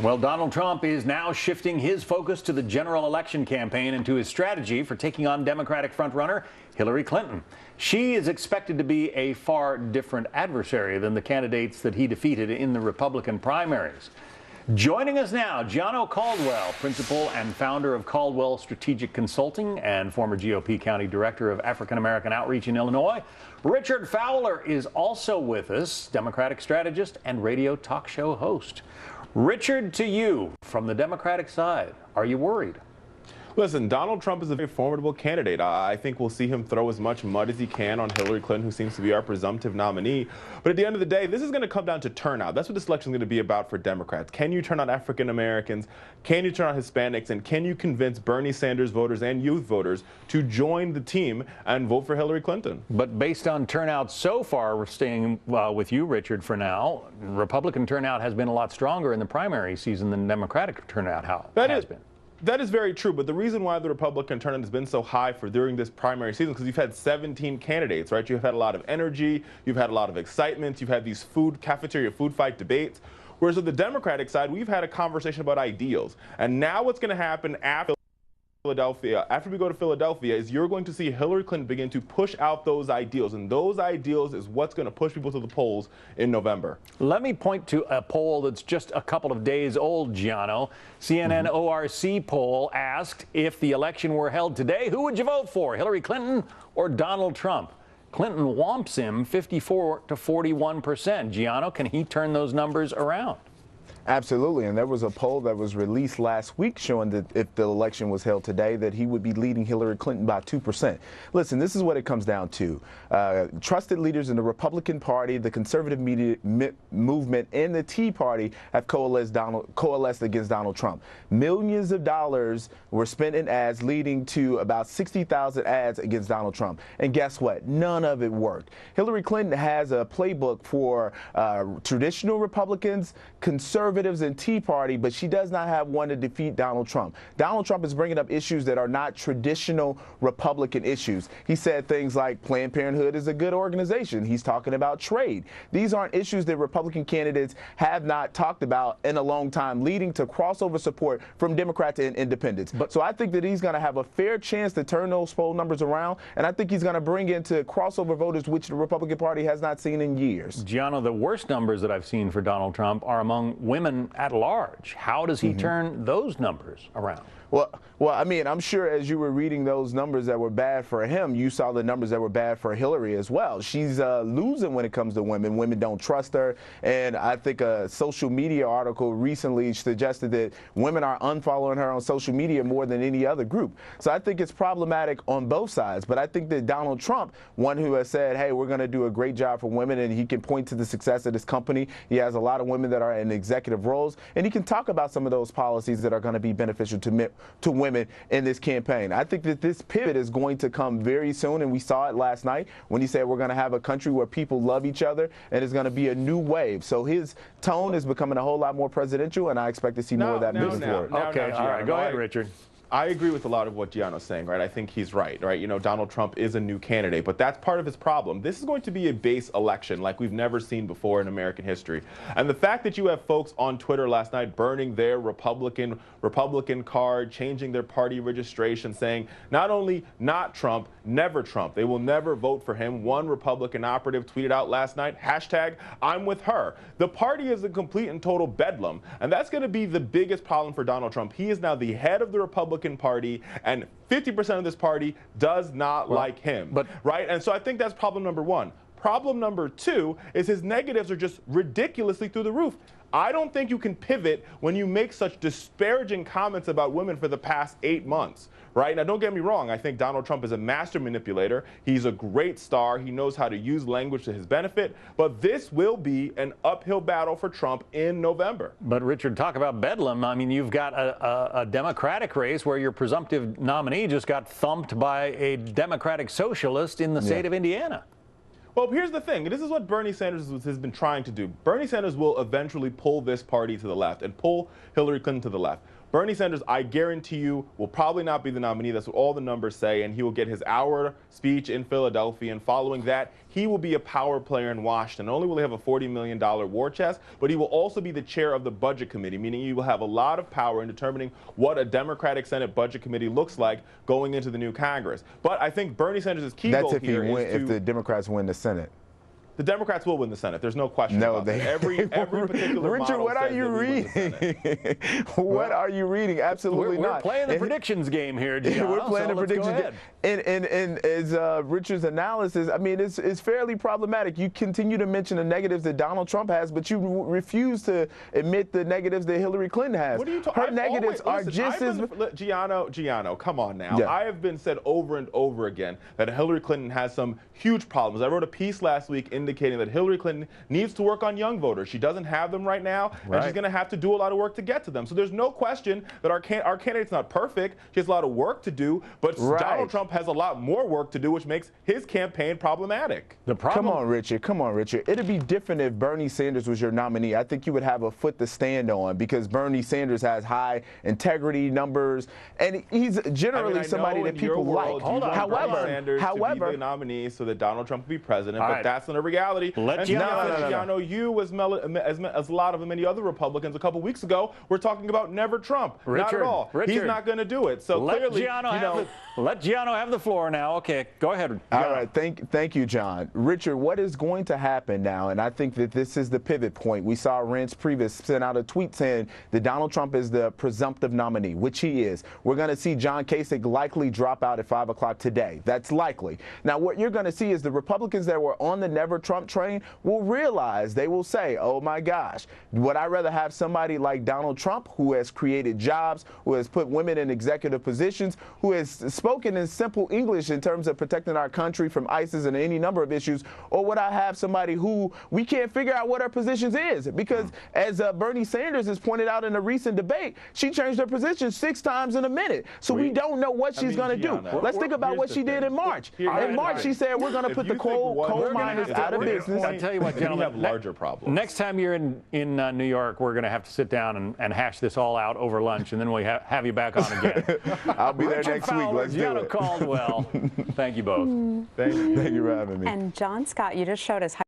Well, Donald Trump is now shifting his focus to the general election campaign and to his strategy for taking on Democratic frontrunner Hillary Clinton. She is expected to be a far different adversary than the candidates that he defeated in the Republican primaries. Joining us now, Gianno Caldwell, principal and founder of Caldwell Strategic Consulting and former GOP County Director of African American Outreach in Illinois. Richard Fowler is also with us, Democratic strategist and radio talk show host. Richard, to you, from the Democratic side, are you worried? Listen, Donald Trump is a very formidable candidate. I think we'll see him throw as much mud as he can on Hillary Clinton, who seems to be our presumptive nominee. But at the end of the day, this is going to come down to turnout. That's what this election is going to be about for Democrats. Can you turn out African Americans? Can you turn out Hispanics? And can you convince Bernie Sanders voters and youth voters to join the team and vote for Hillary Clinton? But based on turnout so far, we're staying with you, Richard, for now. Republican turnout has been a lot stronger in the primary season than Democratic turnout has been. That is very true, but the reason why the Republican turnout has been so high during this primary season is because you've had 17 candidates, right? You've had a lot of energy, you've had a lot of excitement, you've had these cafeteria food fight debates. Whereas on the Democratic side, we've had a conversation about ideals. And now what's going to happen after we go to Philadelphia, is you're going to see Hillary Clinton begin to push out those ideals, and those ideals is what's going to push people to the polls in November. Let me point to a poll that's just a couple of days old, Gianno. CNN ORC poll asked, if the election were held today, who would you vote for, Hillary Clinton or Donald Trump? Clinton whomps him 54 to 41%. Gianno, can he turn those numbers around? Absolutely, and there was a poll that was released last week showing that if the election was held today, that he would be leading Hillary Clinton by 2%. Listen, this is what it comes down to. Trusted leaders in the Republican Party, the conservative media movement, and the Tea Party have coalesced against Donald Trump. Millions of dollars were spent in ads, leading to about 60,000 ads against Donald Trump. And guess what? None of it worked. Hillary Clinton has a playbook for traditional Republicans, conservatives, and Tea Party, but she does not have one to defeat Donald Trump. Donald Trump is bringing up issues that are not traditional Republican issues. He said things like Planned Parenthood is a good organization. He's talking about trade. These aren't issues that Republican candidates have not talked about in a long time, leading to crossover support from Democrats and independents. So I think that he's going to have a fair chance to turn those poll numbers around, and I think he's going to bring into crossover voters, which the Republican Party has not seen in years. Gianno, the worst numbers that I've seen for Donald Trump are among women at large. How does he turn those numbers around? Well, I mean, I'm sure as you were reading those numbers that were bad for him, you saw the numbers that were bad for Hillary as well. She's losing when it comes to women. Women don't trust her. And I think a social media article recently suggested that women are unfollowing her on social media more than any other group. So I think it's problematic on both sides. But I think that Donald Trump, one who has said, hey, we're going to do a great job for women, and he can point to the success of this company. He has a lot of women that are in executive roles, and he can talk about some of those policies that are going to be beneficial to women in this campaign. I think that this pivot is going to come very soon, and we saw it last night when he said we're going to have a country where people love each other, and it's going to be a new wave. So his tone is becoming a whole lot more presidential, and I expect to see more of that moving forward. Okay, all right, go ahead, Richard. I agree with a lot of what Gianno's saying, right? I think he's right? You know, Donald Trump is a new candidate, but that's part of his problem. This is going to be a base election like we've never seen before in American history. And the fact that you have folks on Twitter last night burning their Republican card, changing their party registration, saying not only not Trump, never Trump. They will never vote for him. One Republican operative tweeted out last night, hashtag I'm with her. The party is a complete and total bedlam, and that's going to be the biggest problem for Donald Trump. He is now the head of the Republican Party, and 50% of this party does not like him, right? And so I think that's problem number one. Problem number two is his negatives are just ridiculously through the roof. I don't think you can pivot when you make such disparaging comments about women for the past 8 months, right? Now, don't get me wrong. I think Donald Trump is a master manipulator. He's a great star. He knows how to use language to his benefit. But this will be an uphill battle for Trump in November. But, Richard, talk about bedlam. I mean, you've got a Democratic race where your presumptive nominee just got thumped by a Democratic socialist in the state of Indiana. Well, here's the thing. This is what Bernie Sanders has been trying to do. Bernie Sanders will eventually pull this party to the left and pull Hillary Clinton to the left. Bernie Sanders, I guarantee you, will probably not be the nominee. That's what all the numbers say. And he will get his hour speech in Philadelphia. And following that, he will be a power player in Washington. Not only will he have a $40 million war chest, but he will also be the chair of the Budget Committee, meaning he will have a lot of power in determining what a Democratic Senate Budget Committee looks like going into the new Congress. But I think Bernie Sanders' key goal here is if the Democrats win the Senate. The Democrats will win the Senate. There's no question about that. Every particular Richard, what are you reading? What are you reading? Absolutely we're not. Playing the predictions game here, Gianno. We're playing the predictions game. And as Richard's analysis, I mean, it's fairly problematic. You continue to mention the negatives that Donald Trump has, but you refuse to admit the negatives that Hillary Clinton has. What are you talking? Her negatives are just as... Gianno, come on now. Yeah. I have been said over and over again that Hillary Clinton has some huge problems. I wrote a piece last week indicating that Hillary Clinton needs to work on young voters. She doesn't have them right now, and she's going to have to do a lot of work to get to them. So there's no question that our candidate's not perfect. She has a lot of work to do, but Donald Trump has a lot more work to do, which makes his campaign problematic. Come on, Richard. Come on, Richard. It'd be different if Bernie Sanders was your nominee. I think you would have a foot to stand on because Bernie Sanders has high integrity numbers, and he's generally somebody that people like. However, to be the nominee so that Donald Trump will be president, but that's not a reality. Gianno, you, as a lot of many other Republicans a couple weeks ago, were talking about never Trump. Not at all. He's not going to do it. So clearly, let Gianno have the floor now. Okay, go ahead. All right, thank you, John. Richard, what is going to happen now, and I think that this is the pivot point. We saw Reince Priebus send out a tweet saying that Donald Trump is the presumptive nominee, which he is. We're going to see John Kasich likely drop out at 5 o'clock today. That's likely. Now, what you're going to see is the Republicans that were on the never Trump train will realize, they will say, oh my gosh, would I rather have somebody like Donald Trump, who has created jobs, who has put women in executive positions, who has spoken in simple English in terms of protecting our country from ISIS and any number of issues, or would I have somebody who we can't figure out what her positions is? Because as Bernie Sanders has pointed out in a recent debate, she changed her position 6 times in a minute. So we don't know what she's going to do. Let's think about what she did in March. In March, she said, we're going to put the coal miners out of business. I'll tell you what, gentlemen, have larger problems. Next time you're in New York, we're going to have to sit down and hash this all out over lunch, and then we'll have you back on again. I'll be there Richard next Fowler, week. Let's do Gianno it. Caldwell. Thank you both. Thank you for having me. And John Scott, you just showed us how